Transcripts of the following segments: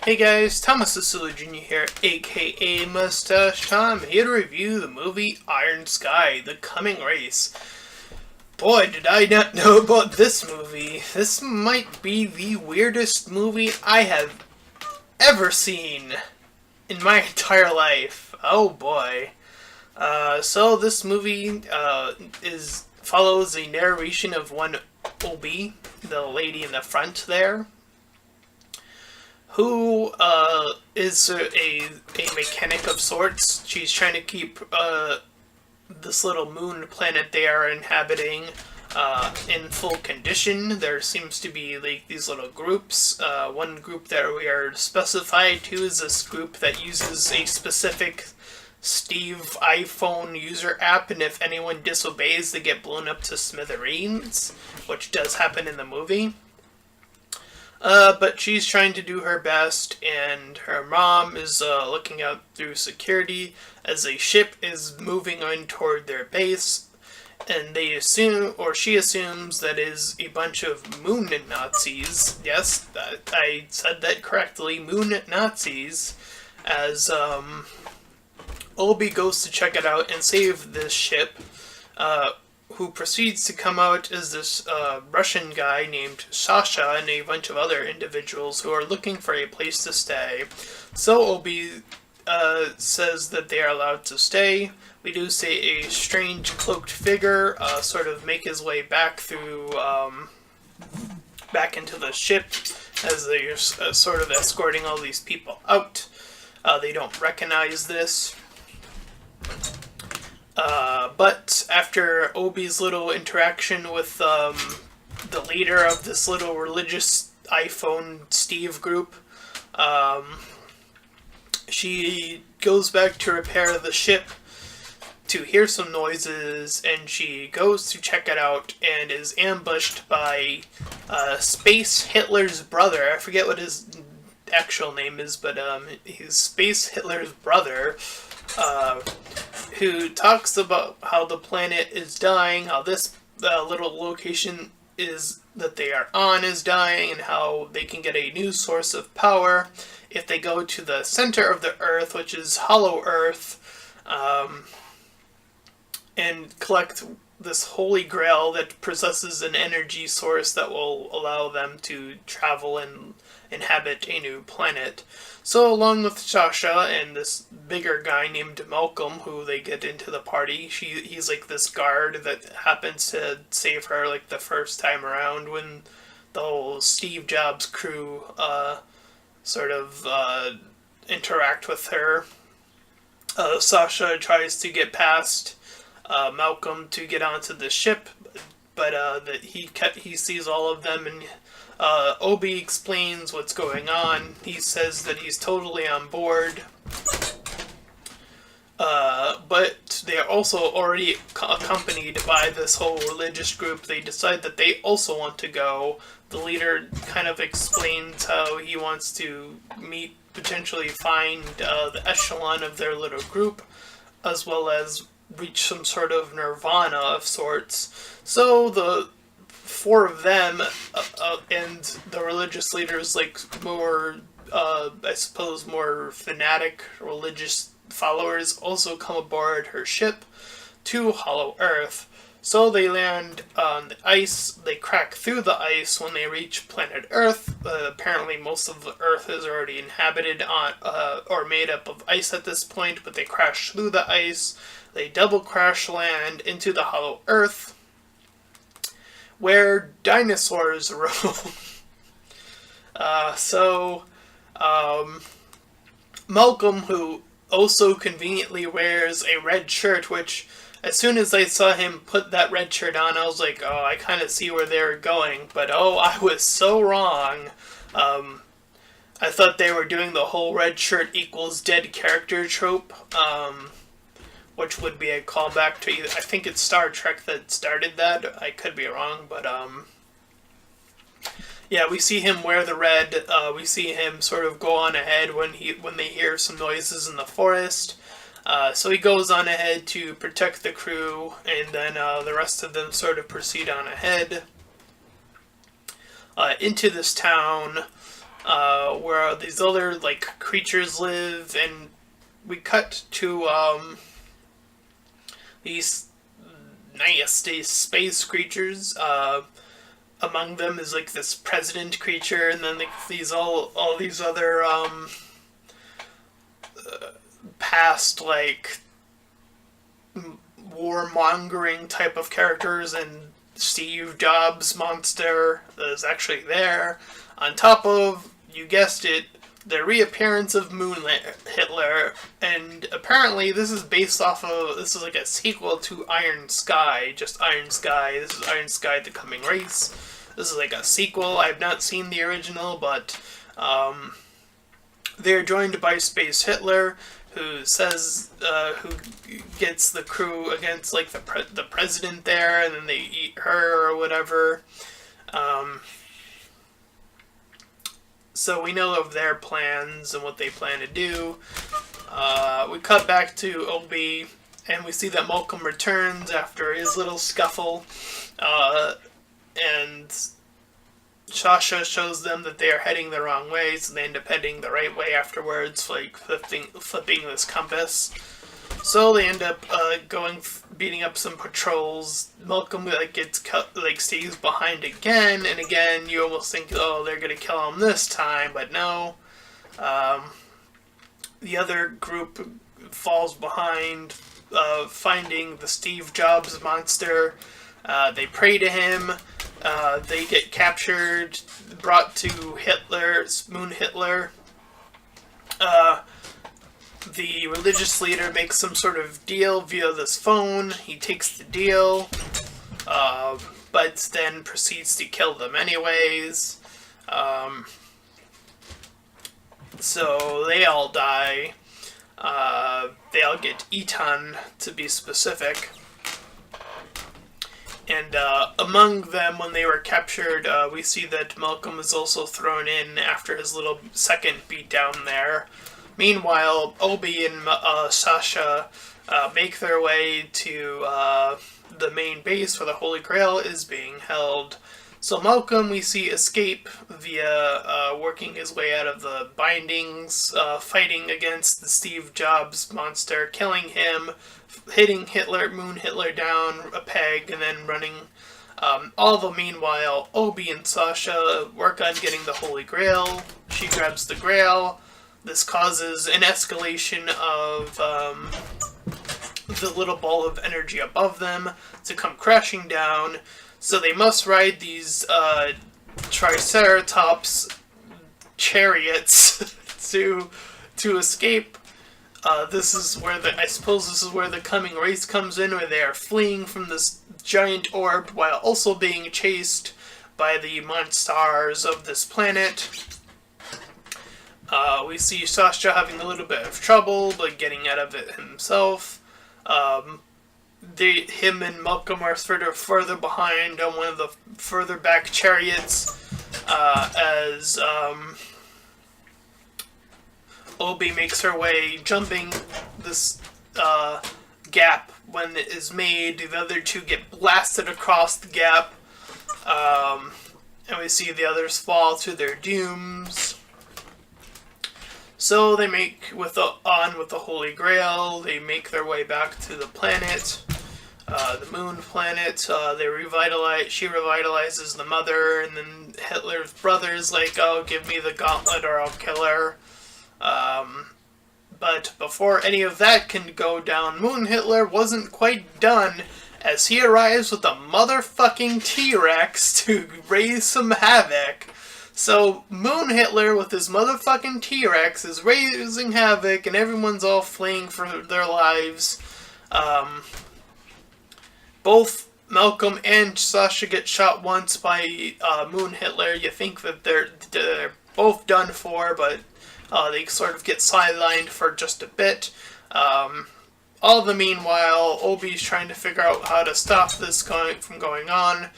Hey guys, Thomas Asula Jr. here, aka Mustached. I'm here to review the movie Iron Sky, The Coming Race. Boy, did I not know about this movie. This might be the weirdest movie I have ever seen in my entire life. Oh boy. So this movie follows a narration of one Obi, the lady in the front there, who is a mechanic of sorts. She's trying to keep this little moon planet they are inhabiting in full condition. There seems to be like these little groups. One group that we are specified to is this group that uses a specific Steve iPhone user app, and if anyone disobeys, they get blown up to smithereens, which does happen in the movie. But she's trying to do her best, and her mom is looking out through security as a ship is moving in toward their base, and they assume, or she assumes, that is a bunch of moon Nazis. Yes, I said that correctly, moon Nazis, as Obi goes to check it out and save this ship. Who proceeds to come out as this Russian guy named Sasha and a bunch of other individuals who are looking for a place to stay. So Obi says that they are allowed to stay. We do see a strange cloaked figure sort of make his way back through, back into the ship as they're sort of escorting all these people out. They don't recognize this. But after Obi's little interaction with the leader of this little religious iPhone Steve group, she goes back to repair the ship to hear some noises, and she goes to check it out and is ambushed by Space Hitler's brother. I forget what his actual name is, but he's Space Hitler's brother, who talks about how the planet is dying, how this little location is that they are on is dying, and how they can get a new source of power if they go to the center of the Earth, which is Hollow Earth, and collect this holy grail that possesses an energy source that will allow them to travel and inhabit a new planet. So along with Sasha and this bigger guy named Malcolm, who they get into the party, he's like this guard that happens to save her like the first time around when the whole Steve Jobs crew sort of interact with her. Sasha tries to get past Malcolm to get onto the ship, but that he sees all of them, and Obi explains what's going on. He says that he's totally on board, but they are also already accompanied by this whole religious group. They decide that they also want to go. The leader kind of explains how he wants to potentially find the echelon of their little group, as well as reach some sort of nirvana of sorts. So the four of them and the religious leaders, like more, I suppose, more fanatic religious followers, also come aboard her ship to Hollow Earth. So they land on the ice. They crack through the ice when they reach planet Earth. Apparently most of the Earth is already inhabited or made up of ice at this point, but they crash through the ice. They double crash land into the Hollow Earth, where dinosaurs roam. Malcolm, who also conveniently wears a red shirt, which as soon as I saw him put that red shirt on, I was like, oh, I kind of see where they're going. But oh, I was so wrong. I thought they were doing the whole red shirt equals dead character trope, which would be a callback to either, I think it's Star Trek that started that. I could be wrong, but yeah, we see him wear the red. We see him sort of go on ahead when they hear some noises in the forest. So he goes on ahead to protect the crew, and then the rest of them sort of proceed on ahead into this town. where these other like creatures live, and we cut to these nasty space creatures. Among them is like this president creature, and then like these all these other past like warmongering type of characters, and Steve Jobs monster that is actually there. On top of, you guessed it, the reappearance of Moon Hitler, and apparently this is based off of, this is like a sequel to Iron Sky, just Iron Sky. This is Iron Sky: The Coming Race. This is like a sequel. I've not seen the original, but they're joined by Space Hitler, who says, who gets the crew against like the president there, and then they eat her or whatever. So we know of their plans and what they plan to do. We cut back to Obi, and we see that Malcolm returns after his little scuffle, and Sasha shows them that they are heading the wrong way, so they end up heading the right way afterwards, like flipping this compass. So they end up beating up some patrols. Malcolm gets cut, stays behind again, and again you almost think, oh, they're gonna kill him this time, but no. The other group falls behind, finding the Steve Jobs monster. They pray to him. They get captured, brought to Hitler, Moon Hitler. The religious leader makes some sort of deal via this phone. He takes the deal, but then proceeds to kill them anyways. So they all die. They all get eaten, to be specific. And among them, when they were captured, we see that Malcolm is also thrown in after his little second beatdown there. Meanwhile, Obi and Sasha make their way to the main base where the Holy Grail is being held. So Malcolm, we see, escape via working his way out of the bindings, fighting against the Steve Jobs monster, killing him, hitting Moon Hitler down a peg, and then running. All the meanwhile, Obi and Sasha work on getting the Holy Grail. She grabs the Grail. This causes an escalation of the little ball of energy above them to come crashing down. So they must ride these Triceratops chariots to escape. This is where I suppose this is where the coming race comes in, where they are fleeing from this giant orb while also being chased by the monsters of this planet. We see Sasha having a little bit of trouble, but getting out of it himself. Him and Malcolm are further behind on one of the further back chariots, as Obi makes her way, jumping this gap. When it is made, the other two get blasted across the gap, and we see the others fall to their dooms. So they make with the Holy Grail. They make their way back to the planet, the moon planet. She revitalizes the mother, and then Hitler's brother's like, "Oh, give me the gauntlet or I'll kill her." But before any of that can go down, Moon Hitler wasn't quite done, as he arrives with a motherfucking T-Rex to raise some havoc. So Moon Hitler with his motherfucking T-Rex is raising havoc, and everyone's all fleeing for their lives. Both Malcolm and Sasha get shot once by Moon Hitler. You think that they're both done for, but they sort of get sidelined for just a bit. All the meanwhile, Obi's trying to figure out how to stop this from going on.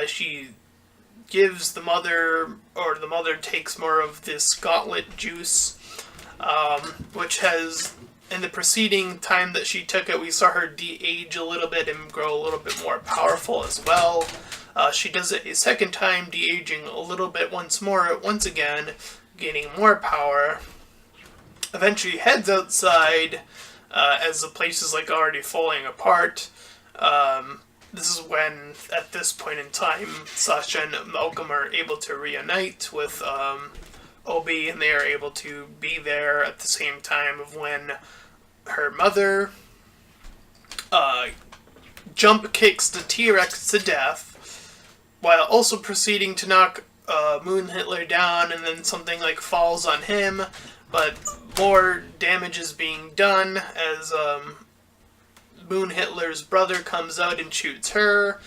She gives the mother takes more of this gauntlet juice, which has, in the preceding time that she took it, we saw her de-age a little bit and grow a little bit more powerful as well. She does it a second time, de-aging a little bit once again, gaining more power. Eventually heads outside as the place is like already falling apart. This is when, at this point in time, Sasha and Malcolm are able to reunite with Obi, and they are able to be there at the same time of when her mother jump kicks the T-Rex to death, while also proceeding to knock Moon Hitler down, and then something like falls on him, but more damage is being done as Moon Hitler's brother comes out and shoots her.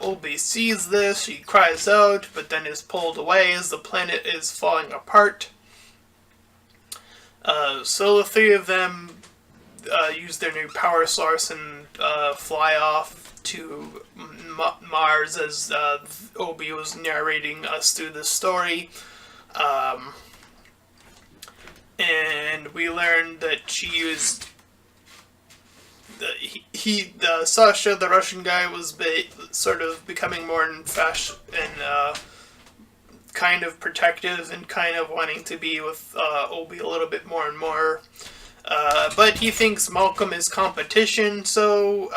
Obi sees this, she cries out, but then is pulled away as the planet is falling apart. So the three of them use their new power source and fly off to Mars as Obi was narrating us through the story. And we learned that she used Sasha, the Russian guy, was sort of becoming more kind of protective and kind of wanting to be with Obi a little bit more and more. But he thinks Malcolm is competition, so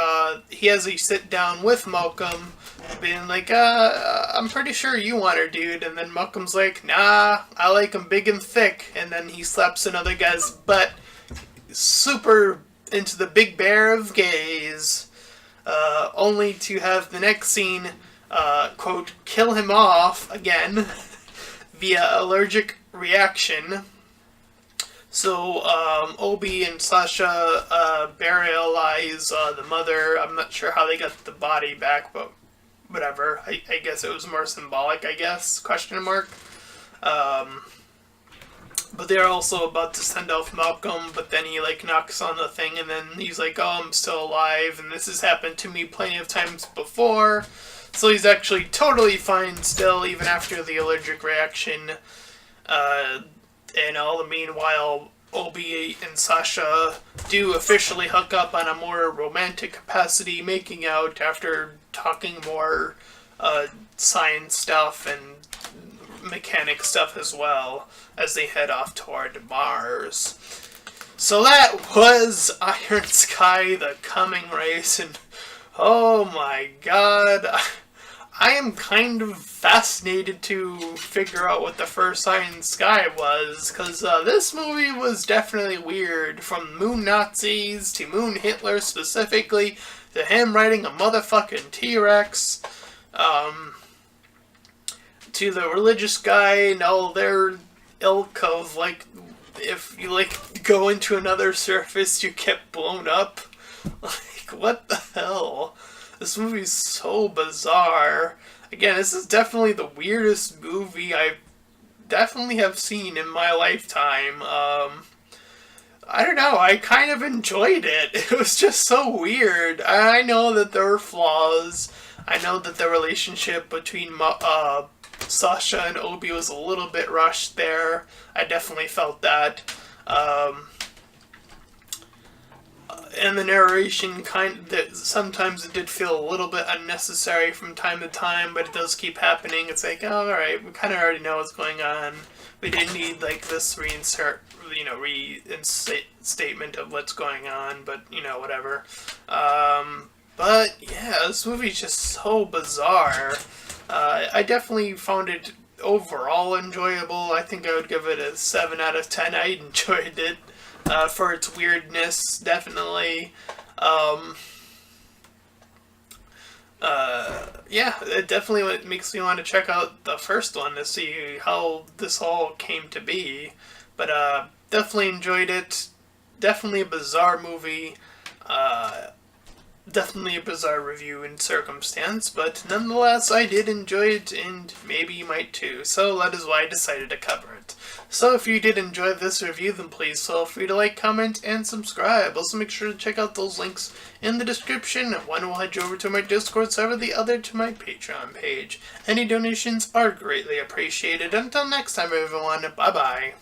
he has a sit down with Malcolm, being like, I'm pretty sure you want her, dude. And then Malcolm's like, nah, I like him big and thick. And then he slaps another guy's butt, super into the big bear of gays, only to have the next scene, quote, kill him off again via allergic reaction. So Obi and Sasha burialize the mother. I'm not sure how they got the body back, but whatever. I guess it was more symbolic, I guess, question mark. But they're also about to send off Malcolm, but then he like knocks on the thing, and then he's like, oh, I'm still alive, and this has happened to me plenty of times before. So he's actually totally fine still, even after the allergic reaction. And all the meanwhile, Obi and Sasha do officially hook up on a more romantic capacity, making out after talking more science stuff and mechanic stuff as well, as they head off toward Mars. So that was Iron Sky, the coming race, and oh my god, I am kind of fascinated to figure out what the first Iron Sky was, because this movie was definitely weird, from Moon Nazis to Moon Hitler specifically, to him riding a motherfucking T-Rex, to the religious guy and all their ilk of, like, if you, like, go into another surface, you get blown up. Like, what the hell? This movie's so bizarre. Again, this is definitely the weirdest movie I definitely have seen in my lifetime. I don't know, I kind of enjoyed it. It was just so weird. I know that there were flaws. I know that the relationship between Sasha and Obi was a little bit rushed there. I definitely felt that. And the narration sometimes it did feel a little bit unnecessary from time to time, but it does keep happening. It's like, oh, alright, we kind of already know what's going on. We didn't need, like, this reinstatement of what's going on, but, whatever. But, yeah, this movie's just so bizarre. I definitely found it overall enjoyable. I think I would give it a 7 out of 10. I enjoyed it for its weirdness, definitely. Yeah, it definitely makes me want to check out the first one to see how this all came to be. But definitely enjoyed it. Definitely a bizarre movie. Definitely a bizarre review and circumstance, but nonetheless, I did enjoy it, and maybe you might too, so that is why I decided to cover it. So if you did enjoy this review, then please feel free to like, comment, and subscribe. Also make sure to check out those links in the description. One will head you over to my Discord server, the other to my Patreon page. Any donations are greatly appreciated. Until next time, everyone, bye-bye.